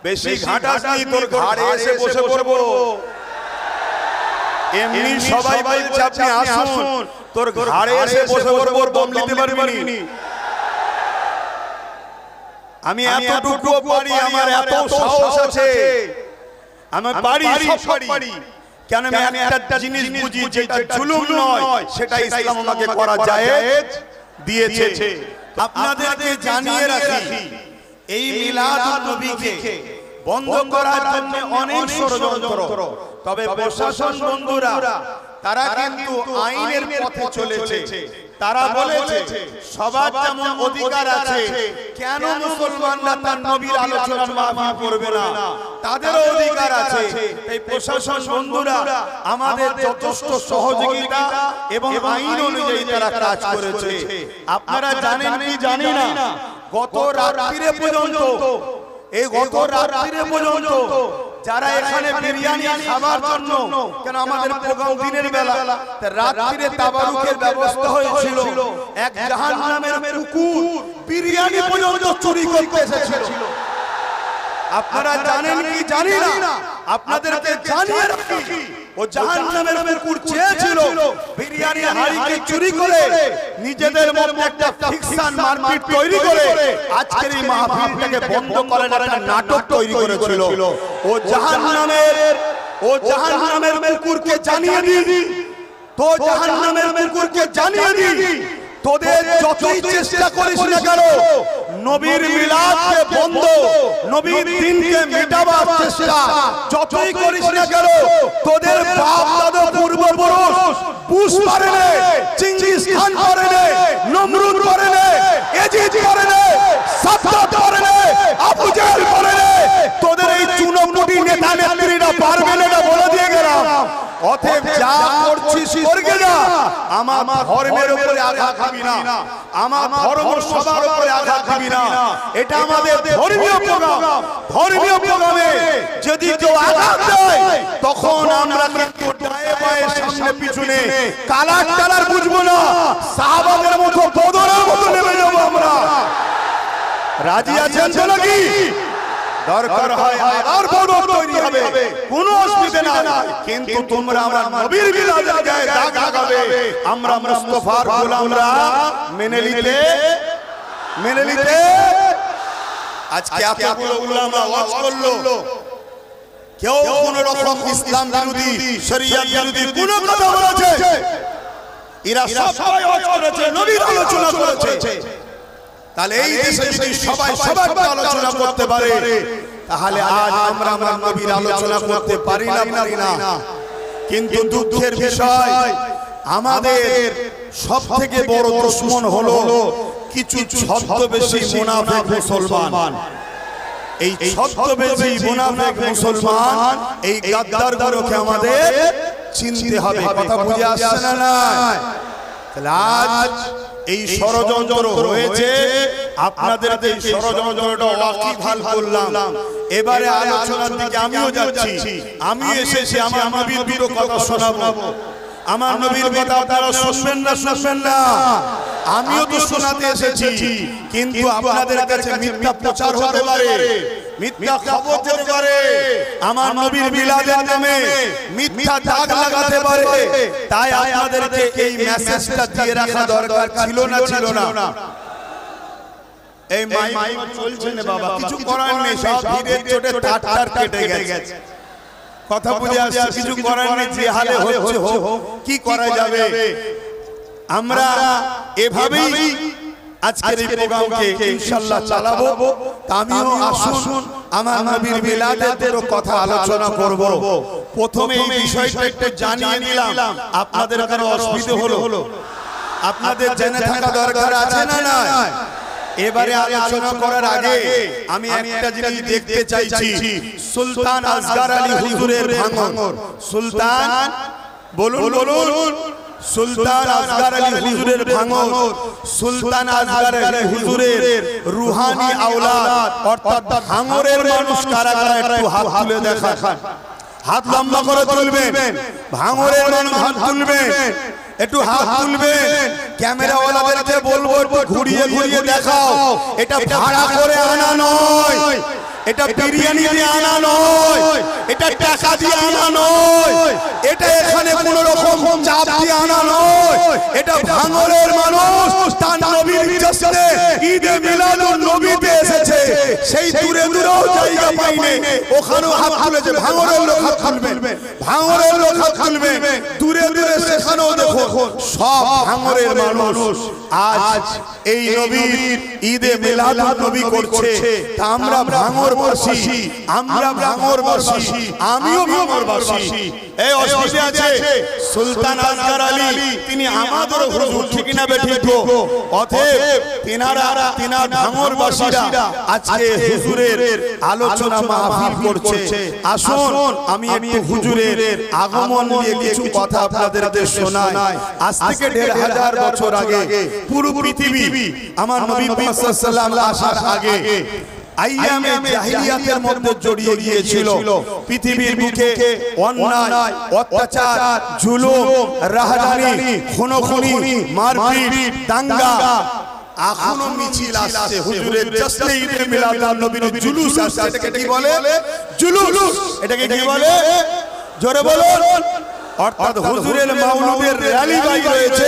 বেশি ঘাটাঘাটি তোর ঘাড়ে এসে বসে পড়বো। এমনি সবাই বলছে আপনি আসুন, তোর ঘাড়ে এসে বসে পড়বো, দম নিতে পারবি। আমি এতটুকু পারি, আমার এত সাহস আছে, আমি পারি, সব পারি। কেন আমি একটা জিনিস বুঝি, যেটা জুলুম নয় সেটা ইসলাম আমাকে করা জায়েজ দিয়েছে। আপনাদেরকে জানিয়ে রাখি, এই মিলাদুন নবীকে বন্ধ করার জন্য অনেক ষড়যন্ত্র, তবে প্রশাসন বন্ধুরা তারা কিন্তু আইনের পথে চলেছে। তারা বলেছে সবার যেমন অধিকার আছে, কেন মুসলমানরা তার নবীর আলোচনার মাহফিল করবে না? তাদেরও অধিকার আছে। এই প্রশাসন বন্ধুরা আমাদের যথেষ্ট সহযোগিতা এবং আইন অনুযায়ী তারা কাজ করেছে। আপনারা জানেন কি জানি না, গত রাত্রিরে পর্যন্ত যারা এখানে বিরিয়ানি খাবার জন্য, কেন আমাদের প্রোগ্রাম দিনের বেলা, রাত্রিরে তাবারুকের ব্যবস্থা হয়েছিল, এক জাহান্নামের কুকুর বিরিয়ানি পর্যন্ত চুরি করতে এসেছিল। আপনারা জানেন কি জানি না, আপনাদেরকে জানিয়ে রাখি, ও জাহান্নামের কুকুর চেয়েছিল বিরিয়ানি হাড়িকে চুরি করে নিজেদের মধ্যে একটা ফিকশন মারপিট তৈরি করে আজকের এই মাহফিলটাকে বন্ধ করার একটা নাটক তৈরি করেছিল। ও জাহান্নামের কুকুরকে জানিয়ে দিই, তো জাহান্নামের কুকুরকে জানিয়ে দিই, তোদের যতই চেষ্টা করিস না কেন নবীর মিলাদকে বন্ধ, নবীর দিনকে মেটাবার চেষ্টা যতই করিস না কেন, তোদের বাপ দাদা পূর্বপুরুষ বুশ পারেনি, চেঙ্গিস খান পারেনি, নমরুদ পারেনি, ইয়াজিদ পারেনি, সাদ্দাত পারেনি, আবু জাহেল পারেনি, তোদের এই চুনোপুটি নেতা নেত্রীরা পারবে না, বলে দিয়ে গেলাম। অতএব যা করছিস করগে না, আমার ধর্মের উপরে আঘাত দিবি না, আমার ধর্ম সবার উপরে আঘাত দিবি না। এটা আমাদের ধর্মীয় প্রোগ্রাম, ধর্মীয় প্রোগ্রামে যদি কেউ আঘাত দেয় তখন আমরা কিন্তু ডায়ে বায়ে সামনে পিছনে কালার টালার বুঝবো না, সাহাবাদের মতো বদরের মতো নেমে যাবো আমরা। রাজি আছেন তো নাকি? দরকার হয় আবার বদর তৈরি হবে, কোনো অসুবিধা নাই, কিন্তু তোমরা আমার নবীর মিলাদের গায়ে দাগ লাগাবে, আমরা মুস্তাফার গোলামরা মেনে নিতে আজকে এতগুলো উলামা ওয়াজ করলো, কেউ কোন রকম ইসলাম বিরোধী, শরিয়ত বিরোধী কোনো কথা বলেছে? এরা সবাই ওয়াজ করেছে, নবীর আলোচনা করেছে। তাহলে এই দেশে যদি সবাই সবার আলোচনা করতে পারে, তাহলে আজ আমরা নবীর আলোচনা করতে পারি না। কিন্তু দুঃখের বিষয়, আমাদের সবথেকে বড় দুশমন হলো কিছু ছদ্মবেশী মুনাফিক মুসলমান। এই ছদ্মবেশী মুনাফিক মুসলমান, এই গাদ্দারগুলোকে আমাদের চিনতে হবে। কথা বুঝে আসছে না? তাহলে আজ এই ষড়যন্ত্র হয়েছে, আপনাদের এই ষড়যন্ত্রটা ওয়াকিবহাল করলাম। এবারে আলোচনার দিকে আমিও যাচ্ছি। আমি এসেছি আমার নবীর দুটো কথা শোনাবো। আমার নবীর কথা আপনারা শুনবেন না? আমিও তো শোনাতে এসেছি, কিন্তু আপনাদের কাছে মিথ্যা প্রচার হতে পারে, মিথ্যা খবর যেতে পারে, আমার নবীর মিলাদের নামে মিথ্যা দাগ লাগাতে পারে। তাই আপনাদেরকে এই মেসেজটা দিয়ে রাখা দরকার ছিল না? এই মাইক চলছে না বাবা, কিছু করার নেই, সব ভিড়ের চোটে তার কেটে গেছে। কথা বুঝে আসছে, কিছু করার নেই, যে হালে হচ্ছে হোক, কি করা যাবে। আমরা এভাবেই আজকের এই প্রোগ্রামকে ইনশাআল্লাহ চালাবো। আমিও আসুন আমার নবীর মিলাদের কথা আলোচনা করব। প্রথমে এই বিষয়টা একটু জানিয়ে নিলাম, আপনাদের কোনো অসুবিধা হলো? আপনাদের জেনে থাকা দরকার আছে না? এবারে আলোচনা করার আগে আমি একটা জিনিস দেখতে চাইছি, সুলতান আসগার আলী হুজুরের ভাঙর। সুলতান বলুন, সুলতান আসগার আলী হুজুরের ভাঙর, সুলতান আসগার আলী হুজুরের রুহানি আওলাদ, অর্থাৎ ভাঙরের মানুষ কারা কারা একটু হাত তুলে দেখান। হাত লম্বা করে তুলবেন, ভাঙরের মানুষ হাত তুলবেন, একটু হাত তুলবেন। ক্যামেরাওয়ালাদেরকে বলবো একটু ঘুরিয়ে ঘুরিয়ে দেখাও। এটা ভাড়া করে আনা নয়, এটা বিরিয়ানি দিয়ে আনা নয়, এটা টাকা দিয়ে আনা নয়, এটা এখানে কোন রকম চাপ দিয়ে আনা নয়। এটা ভাঙড়ের মানুষ তার নবীর জশ্নে ঈদে মিলাদুন নবীতে এসেছে, সেই দূরে দূরেও জায়গা পাইনি, ওখানেও হাত তুলেছে। ভাঙড়ের লোক হাত তুলবে, ভাঙড়ের লোক হাত তুলবে, দূরে দূরে সেখানেও দেখো সব ভাঙড়ের মানুষ আজ এই নবীর ঈদে মিলাদুন নবী করছে। তা আমরা ভাঙড়বাসী, আমরা ভাঙড়বাসী, আমিও ভাঙড়বাসী। এই অসুবিধা আছে সুলতান আসগর আলী তিনি আমাদের হুজুর, ঠিক না বেঠিক? অতএব তিনার ভাঙড়বাসীরা আজকে হুজুরের আলোচনা মাহফিল করছে। আসুন আমি একটু হুজুরের আগমন নিয়ে কিছু কথা আপনাদেরকে শোনাই। আজ থেকে ১৫০০ বছর আগে পুরো পৃথিবী আমার নবী মুহাম্মদ সাল্লাল্লাহু আলাইহি ওয়াসাল্লাম আসার আগে আইয়ামে জাহিলিয়াতের মধ্যে জড়িয়ে গিয়েছিল। পৃথিবীর বুকে অন্যায়, অত্যাচার, জুলুম, রাহাজানি, খুনোখুনি, মারপিট, দাঙ্গা, এখনো মিছিল আসছে। হুজুরের জশ্নে ঈদে মিলাদুন নবীর জুলুস আসছে। এটাকে কি বলে? জুলুস। এটাকে কি বলে? জোরে বলুন। অর্থাৎ হুজুরের মাওলুদের র্যালি বাইর হয়েছে,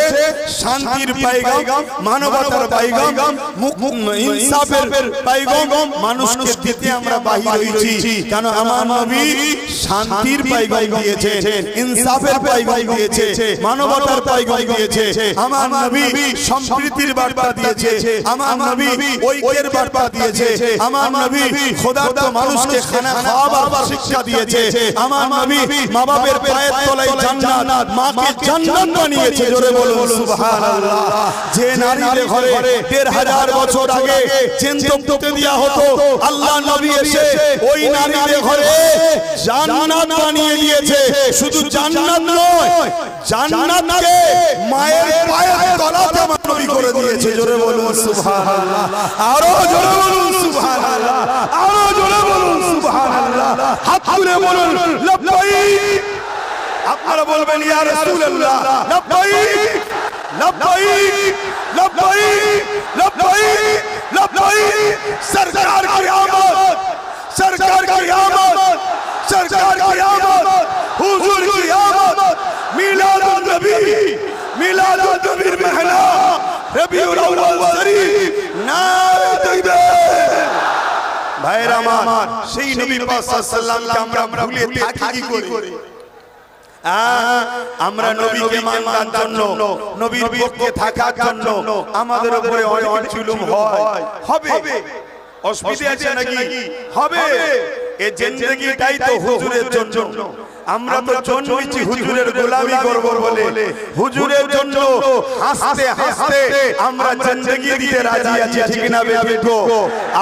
শান্তির পায়গাম, মানবতার পায়গাম, ইনসাফের পায়গাম মানুষকে দিতে আমরা বাহির হয়েছি। কেন? আমার নবী শান্তির পায়গাম দিয়েছেন, ইনসাফের পায়গাম দিয়েছে, মানবতার পায়গাম দিয়েছে। আমার নবী সম্প্রীতির বার্তা দিয়েছে, আমার নবী ঐক্যের বার্তা দিয়েছে, আমার নবী খোদার্ত মানুষকে খানা খাওয়াবার শিক্ষা দিয়েছে, আমার নবী মা বাবার পায়ের তলায় জান্নাত, মাকে জান্নাত বানিয়েছে। জোরে বলুন সুবহানাল্লাহ। যে নারীর ঘরে ১৫০০ বছর আগে চেনতে দেয়া হতো, আল্লাহ নবী এসে ওই নারীর ঘরে জান্নাত বানিয়ে দিয়েছে। শুধু জান্নাত নয়, জান্নাতকে মায়ের পায়ের তলাতে নবী করে দিয়েছে। জোরে বলুন সুবহানাল্লাহ। আরো জোরে বলুন সুবহানাল্লাহ, আরো জোরে বলুন সুবহানাল্লাহ। হাত তুলে বলুন লাব্বাইক। আপনারা বলবেন ইয়া রাসূলুল্লাহ, লাব্বাইক লাব্বাইক লাব্বাইক লাব্বাইক লাব্বাইক। সরকার কি আমত, সরকার কি আমত, সরকার কি আমত, হুজুর কি আমত। মিলাদুন নবী, মিলাদুন নবীর মহিনা রবিউল আউয়াল শরীফ, নারে তাকবীর। ভাইরা আমার, সেই নবী পাক সাল্লাল্লাহু আলাইহি ওয়াসাল্লামকে আমরা ভুলে থাকি কি করে? আমরা নবীকে মানার জন্য, নবীর পক্ষে থাকার জন্য আমাদের উপরে অনেক জুলুম হয়, হবে। অসুবিধা আছে নাকি? হবে। এই জিন্দেগিটাই তো হুজুরের জন্য। আমরা তো জন্মেছি হুজুরের গোলামি করব বলে, হুজুরের জন্য হাসতে হাসতে আমরা জিন্দেগি দিতে রাজি আছি। ঠিক না বেঠো?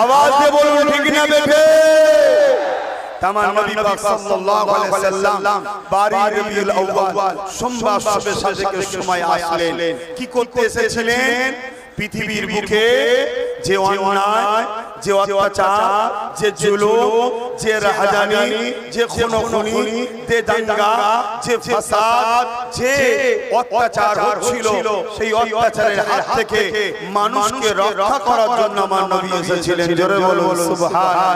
আওয়াজ দিয়ে বলুন ঠিক না বেঠে? তামাম নবী পাক সাল্লাল্লাহু আলাইহি ওয়াসাল্লাম 12 রবিউল আউয়াল সোমবার শবে সাদেকের সময় আসলেন। কি করতে এসেছিলেন? পৃথিবীর বুকে যে অন্যায়, যে অত্যাচার, যে জুলুম, যে রাহাজানি, যে খুনোখুনি, যে দাঙ্গা, যে ফাসাদ, যে অত্যাচার হচ্ছিল, সেই অত্যাচারের হাত থেকে মানুষকে রক্ষা করার জন্য আমার নবী এসেছিলেন। জোরে বলুন সুবহানাল্লাহ।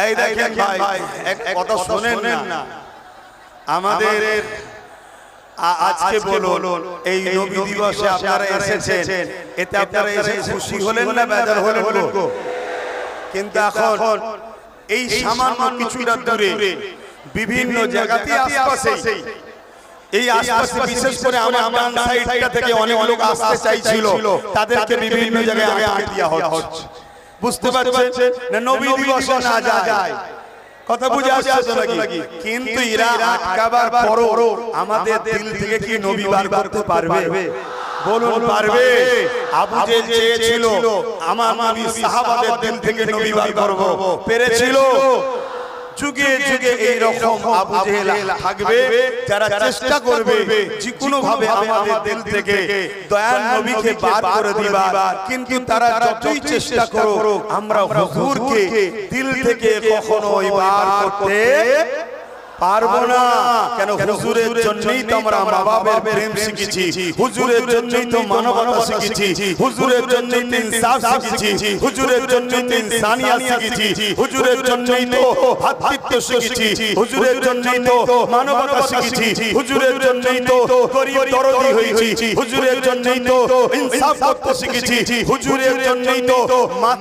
এই দেখেন ভাই, এক কথা শুনেন না। আমাদের আজকে বলুন, এই নবী দিবসে আপনারা এসেছেন, এতে আপনারা এসে খুশি হলেন না বেজার হলেন গো? কিন্তু এখন এই সামান্য কিছুটা দূরে বিভিন্ন জায়গাতে আশপাশে, এই আশপাশে বিশেষ করে আমার সাইডটা থেকে অনেক লোক আসতে চাইছিল, তাদেরকে বিভিন্ন জায়গায় আটকে দেওয়া হচ্ছে। বুঝতে পারছেন না? নবী দিবসে না যায়, কথা বুঝে আসছে নাকি? কিন্তু এরা আটকাবার পরও আমাদের দিল থেকে কি নবী বার করতে পারবে? বলুন পারবে? আবু জেহেল চেয়েছিল আমার নবী সাহাবাদের দিল থেকে নবী বার করব, পেরেছিল? যুগে যুগে এই রকম আবু জেহেল থাকবে যারা চেষ্টা করবে যে কোনো ভাবে আমাদের দিল থেকে দয়াল নবীকে বার করে দিবার, কিন্তু তারা যতই চেষ্টা করো আমরা হুজুরকে দিল থেকে কখনোই বার করতে পারবো না। কেন? হুজুরের জন্যই তো আমরা মা বাবার প্রেম শিখেছি, হুজুরের জন্যই তো মানবতা শিখেছি, হুজুরের জন্যই তো ইনসাফ শিখেছি, হুজুরের জন্যই তো ইনসানিয়াত শিখেছি, হুজুরের জন্যই তো ভ্রাতৃত্ব শিখেছি, হুজুরের জন্যই তো মানবতা শিখেছি, হুজুরের জন্যই তো গরীব দরদি হয়েছি, হুজুরের জন্যই তো ইনসাফ করতে শিখেছি, হুজুরের জন্যই তো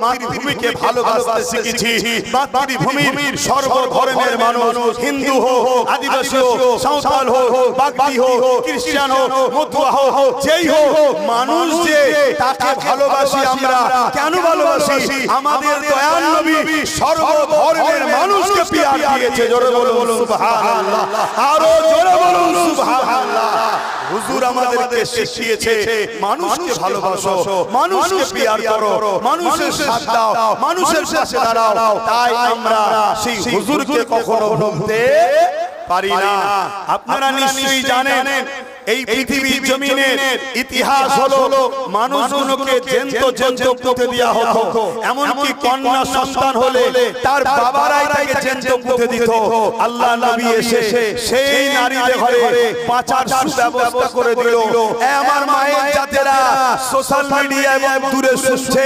মাতৃভূমিকে ভালোবাসতে শিখেছি। মাতৃভূমির সর্বধর্মের মানুষ, হিন্দু হোক, আদিবাসী হোক, সাঁওতাল হোক, বাগদি হোক, খ্রিস্টান হোক, মতুয়া হোক, যেই হোক, মানুষ যে তাকে ভালোবাসি আমরা। কেন ভালোবাসি? আমাদের দয়াল নবী সর্বধর্মের মানুষকে পিয়ার দিয়েছে। জোরে বলুন সুবহানাল্লাহ, আরো জোরে বলুন সুবহানাল্লাহ। হুজুর আমাদেরকে শিখিয়েছে মানুষকে ভালোবাসো, মানুষকে পিয়ার করো, মানুষের সাথ দাও, মানুষের পাশে দাঁড়াও। তাই আমরা সেই হুজুরকে কখনো ভুলতে পারি না। আপনারা নিশ্চয়ই জানেন এই পৃথিবীর জমিনের ইতিহাস হলো মানুষগুলোকে জ্যান্ত জ্যান্ত পুঁতে দেওয়া হতো। এমনকি কন্যা সন্তান হলে তার বাবারাই তাকে জ্যান্ত পুঁতে দিত। আল্লাহ নবী এসে সেই নারীদের ঘরে বাঁচার সুব্যবস্থা করে দিল। আমার মায়ের জাতেরা সোশ্যাল মিডিয়া এবং দূরে শুনছে,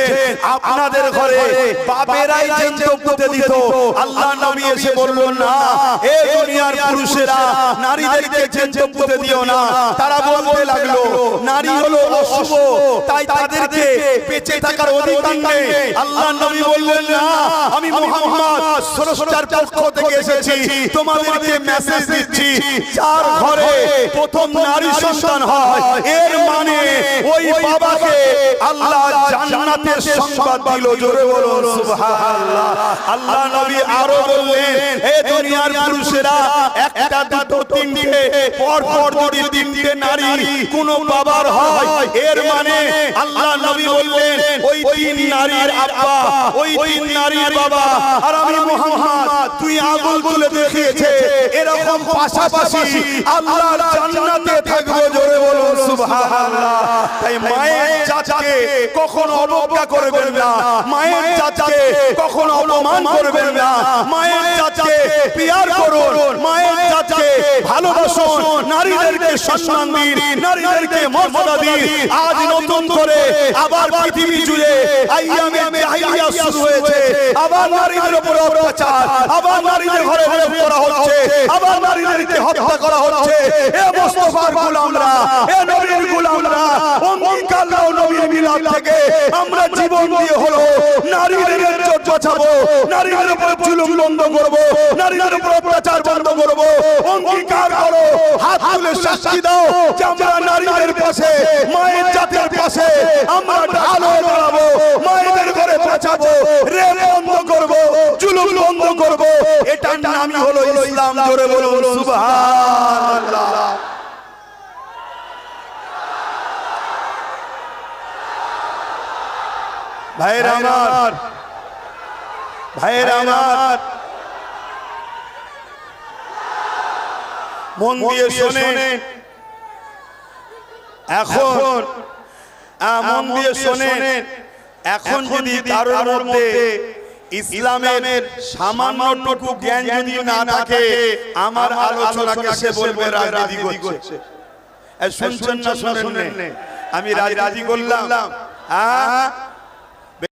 আপনাদের ঘরে বাবেরাই জ্যান্ত পুঁতে দিত। আল্লাহ নবী এসে বলল, না, এই দুনিয়ার পুরুষেরা নারীদেরকে জ্যান্ত পুঁতে দিও না। তারা বলতে লাগলো নারী হলো অশুভ, তাই তাদেরকে বেঁচে থাকার অধিকার নেই। আল্লাহ নবী বললেন, না, আমি মুহাম্মদ স্রষ্টার পক্ষ থেকে এসেছি, তোমাদেরকে মেসেজ দিচ্ছি, যার ঘরে প্রথম নারী সন্তান হয় এর মানে ওই বাবাকে আল্লাহ জান্নাতের সংবাদ দিল। জোরে বলুন সুবহানাল্লাহ। আল্লাহ নবী আরো বললেন, এই দুনিয়ার পুরুষেরা একটা দুটো তিনটে পর পর তিনটে নারী কোন বাবার হয় এর মানে আল্লাহ নবী বললেন ওই তিন নারীর আব্বা, ওই তিন নারীর বাবা। আর আমি মুহাম্মদ তুই আগুন তুলে দেখিয়েছে এরকম পাশাপাশি আল্লাহর জান্নাতে থাকবো। জোরে বলুন সুবহানাল্লাহ। তাই মায়ের জাতকে কখনো অবজ্ঞা করবেন না, মায়ের জাতকে কখনো অপমান করবেন না, মায়ের জাতকে পিয়ার করুন, মায়ের জাতকে ভালোবাসুন, নারীদেরকে সম্মান দিন, নারীদেরকে মর্যাদা দিন। আজ নতুন করে আবার পৃথিবী জুড়ে আইয়ামে জাহিলিয়া শুরু হয়েছে, আবার নারীদের উপর অত্যাচার, আবার নারীদের ঘরে রেপ করা হচ্ছে, আবার নারীদেরকে হত্যা করা হচ্ছে। এ মুস্তাফার গোলামরা, এ নবীর গোলামরা, অঙ্গীকার নাও নবীর মিলাদ থেকে আমরা জীবন দিয়ে হলো নারীদের ইজ্জত বাঁচাবো, নারীদের উপর জুলুম বন্ধ করব, নারীদের উপর অত্যাচার বন্ধ করব। অঙ্গীকার করো, হাত তুলে সাক্ষী দাও যে আমরা নারীদের পাশে, মায়ের জাতের পাশে আমরা ঢালো দাঁড়াবো, মায়েদের ঘরে বাঁচাবো, রেপ বন্ধ করব, জুলুম বন্ধ করব। এটার নামই হলো ইসলাম। জোরে বলুন সুবহানাল্লাহ। ভাইরা আমার, ভাইরা আমার, মন দিয়ে শোনেন, এখন মন দিয়ে শোনেন, এখন যদি কারোর মধ্যে ইসলামের সামান্যটুকু জ্ঞান যদি না থাকে আমার আলোচনাকে সে বলবে রাজনীতি করছে। শুনছেন না? শুনেন, আমি রাজনীতি করলাম, হ্যাঁ